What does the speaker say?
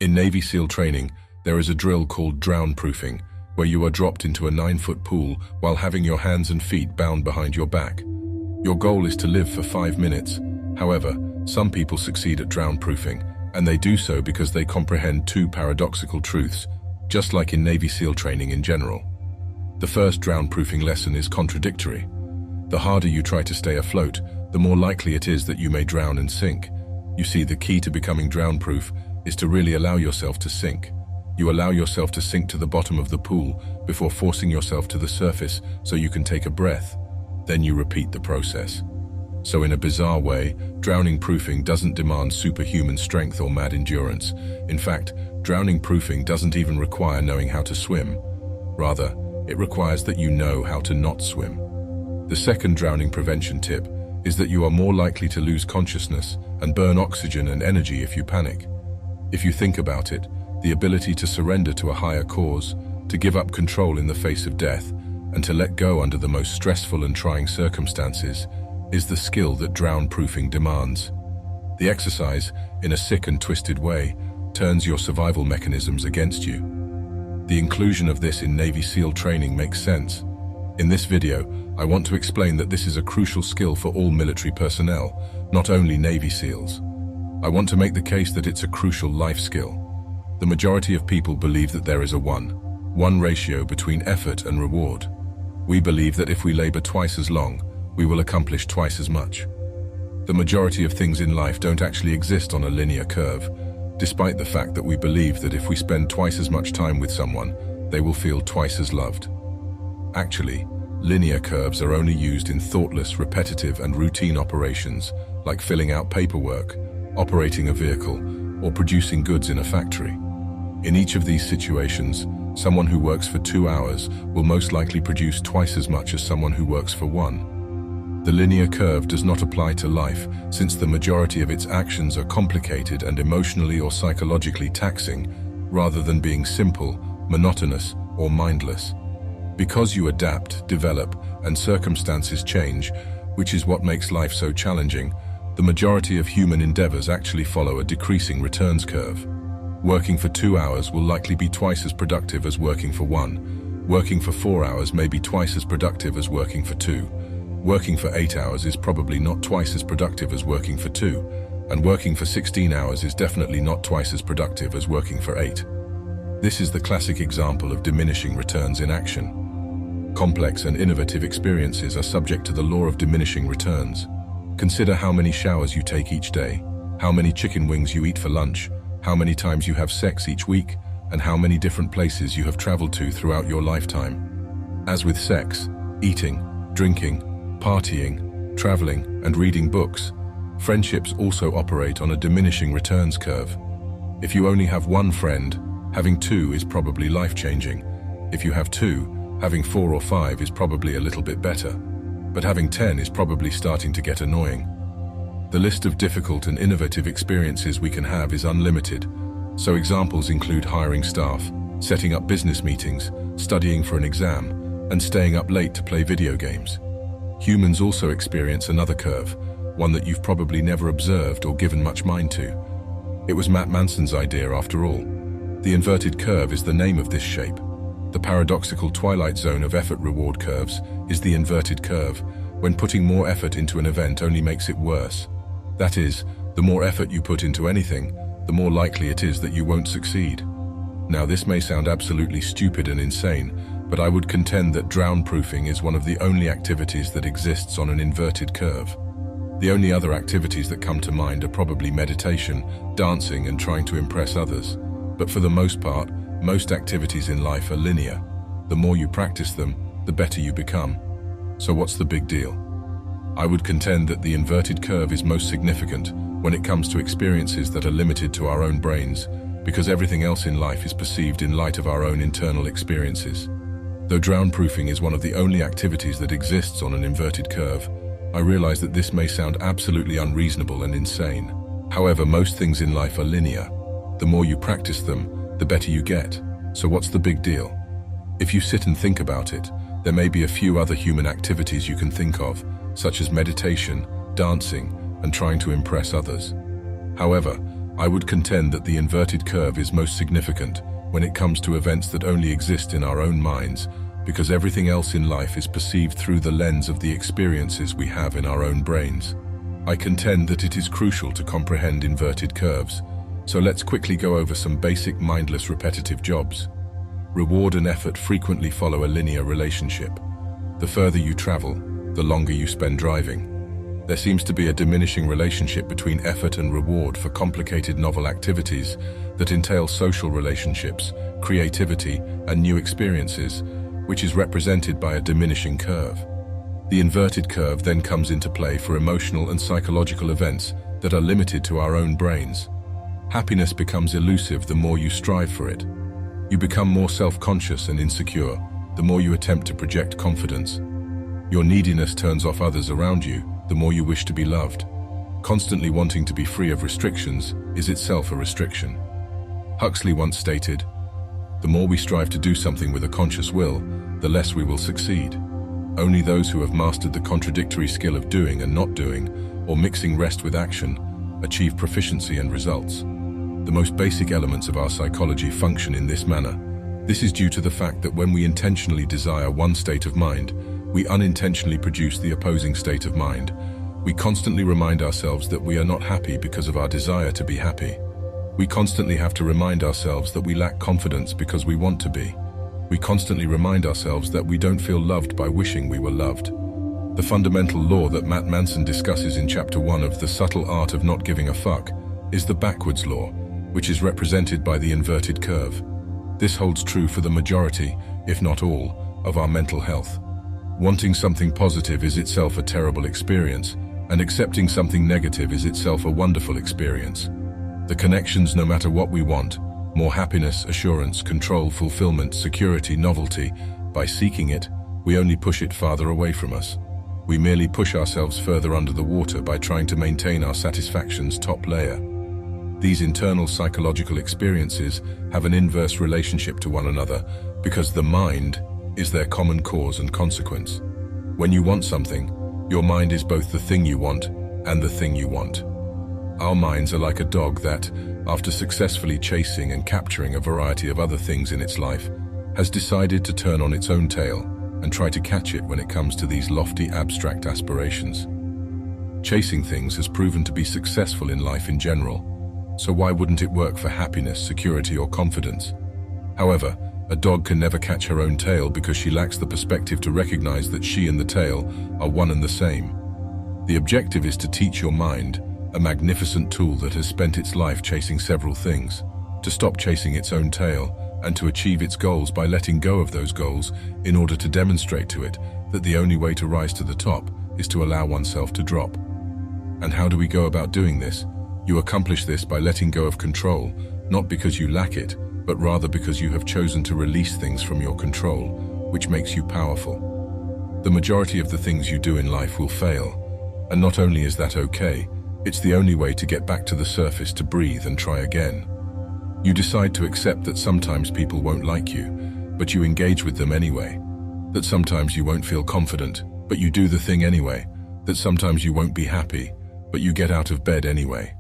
In Navy SEAL training, there is a drill called drown-proofing, where you are dropped into a 9-foot pool while having your hands and feet bound behind your back. Your goal is to live for 5 minutes. However, some people succeed at drown-proofing, and they do so because they comprehend two paradoxical truths, just like in Navy SEAL training in general. The first drown-proofing lesson is contradictory. The harder you try to stay afloat, the more likely it is that you may drown and sink. You see, the key to becoming drown-proof is to really allow yourself to sink. You allow yourself to sink to the bottom of the pool before forcing yourself to the surface so you can take a breath. Then you repeat the process. So in a bizarre way, drowning-proofing doesn't demand superhuman strength or mad endurance. In fact, drowning-proofing doesn't even require knowing how to swim. Rather, it requires that you know how to not swim. The second drowning prevention tip is that you are more likely to lose consciousness and burn oxygen and energy if you panic. If you think about it, the ability to surrender to a higher cause, to give up control in the face of death, and to let go under the most stressful and trying circumstances is the skill that drown-proofing demands. The exercise, in a sick and twisted way, turns your survival mechanisms against you. The inclusion of this in Navy SEAL training makes sense. In this video, I want to explain that this is a crucial skill for all military personnel, not only Navy SEALs. I want to make the case that it's a crucial life skill. The majority of people believe that there is a 1:1 ratio between effort and reward. We believe that if we labor twice as long, we will accomplish twice as much. The majority of things in life don't actually exist on a linear curve, despite the fact that we believe that if we spend twice as much time with someone, they will feel twice as loved. Actually, linear curves are only used in thoughtless, repetitive, and routine operations, like filling out paperwork, operating a vehicle, or producing goods in a factory. In each of these situations, someone who works for 2 hours will most likely produce twice as much as someone who works for 1. The linear curve does not apply to life, since the majority of its actions are complicated and emotionally or psychologically taxing, rather than being simple, monotonous, or mindless. Because you adapt, develop, and circumstances change, which is what makes life so challenging, the majority of human endeavors actually follow a decreasing returns curve. Working for 2 hours will likely be twice as productive as working for 1. Working for 4 hours may be twice as productive as working for 2. Working for 8 hours is probably not twice as productive as working for 2. And working for 16 hours is definitely not twice as productive as working for 8. This is the classic example of diminishing returns in action. Complex and innovative experiences are subject to the law of diminishing returns. Consider how many showers you take each day, how many chicken wings you eat for lunch, how many times you have sex each week, and how many different places you have traveled to throughout your lifetime. As with sex, eating, drinking, partying, traveling, and reading books, friendships also operate on a diminishing returns curve. If you only have one friend, having 2 is probably life-changing. If you have 2, having 4 or 5 is probably a little bit better, but having 10 is probably starting to get annoying. The list of difficult and innovative experiences we can have is unlimited, so examples include hiring staff, setting up business meetings, studying for an exam, and staying up late to play video games. Humans also experience another curve, one that you've probably never observed or given much mind to. It was Matt Manson's idea after all. The inverted curve is the name of this shape. The paradoxical twilight zone of effort-reward curves is the inverted curve, when putting more effort into an event only makes it worse. That is, the more effort you put into anything, the more likely it is that you won't succeed. Now, this may sound absolutely stupid and insane, but I would contend that drown-proofing is one of the only activities that exists on an inverted curve. The only other activities that come to mind are probably meditation, dancing, and trying to impress others. But for the most part, most activities in life are linear. The more you practice them, the better you become. So what's the big deal? I would contend that the inverted curve is most significant when it comes to experiences that are limited to our own brains, because everything else in life is perceived in light of our own internal experiences. Though drown-proofing is one of the only activities that exists on an inverted curve, I realize that this may sound absolutely unreasonable and insane. However, most things in life are linear. The more you practice them, the better you get. So what's the big deal? If you sit and think about it, there may be a few other human activities you can think of, such as meditation, dancing, and trying to impress others. However, I would contend that the inverted curve is most significant when it comes to events that only exist in our own minds, because everything else in life is perceived through the lens of the experiences we have in our own brains. I contend that it is crucial to comprehend inverted curves, so let's quickly go over some basic mindless repetitive jobs. Reward and effort frequently follow a linear relationship. The further you travel, the longer you spend driving. There seems to be a diminishing relationship between effort and reward for complicated novel activities that entail social relationships, creativity, and new experiences, which is represented by a diminishing curve. The inverted curve then comes into play for emotional and psychological events that are limited to our own brains. Happiness becomes elusive the more you strive for it. You become more self-conscious and insecure the more you attempt to project confidence. Your neediness turns off others around you the more you wish to be loved. Constantly wanting to be free of restrictions is itself a restriction. Huxley once stated, "The more we strive to do something with a conscious will, the less we will succeed. Only those who have mastered the contradictory skill of doing and not doing, or mixing rest with action, achieve proficiency and results." The most basic elements of our psychology function in this manner. This is due to the fact that when we intentionally desire one state of mind, we unintentionally produce the opposing state of mind. We constantly remind ourselves that we are not happy because of our desire to be happy. We constantly have to remind ourselves that we lack confidence because we want to be. We constantly remind ourselves that we don't feel loved by wishing we were loved. The fundamental law that Matt Manson discusses in Chapter 1 of The Subtle Art of Not Giving a Fuck is the backwards law, which is represented by the inverted curve. This holds true for the majority, if not all, of our mental health. Wanting something positive is itself a terrible experience, and accepting something negative is itself a wonderful experience. The connections, no matter what we want, more happiness, assurance, control, fulfillment, security, novelty, by seeking it, we only push it farther away from us. We merely push ourselves further under the water by trying to maintain our satisfaction's top layer. These internal psychological experiences have an inverse relationship to one another because the mind is their common cause and consequence. When you want something, your mind is both the thing you want and the thing you want. Our minds are like a dog that, after successfully chasing and capturing a variety of other things in its life, has decided to turn on its own tail and try to catch it when it comes to these lofty, abstract aspirations. Chasing things has proven to be successful in life in general, so why wouldn't it work for happiness, security, or confidence? However, a dog can never catch her own tail because she lacks the perspective to recognize that she and the tail are one and the same. The objective is to teach your mind, a magnificent tool that has spent its life chasing several things, to stop chasing its own tail and to achieve its goals by letting go of those goals in order to demonstrate to it that the only way to rise to the top is to allow oneself to drop. And how do we go about doing this? You accomplish this by letting go of control, not because you lack it, but rather because you have chosen to release things from your control, which makes you powerful. The majority of the things you do in life will fail, and not only is that okay, it's the only way to get back to the surface to breathe and try again. You decide to accept that sometimes people won't like you, but you engage with them anyway. That sometimes you won't feel confident, but you do the thing anyway. That sometimes you won't be happy, but you get out of bed anyway.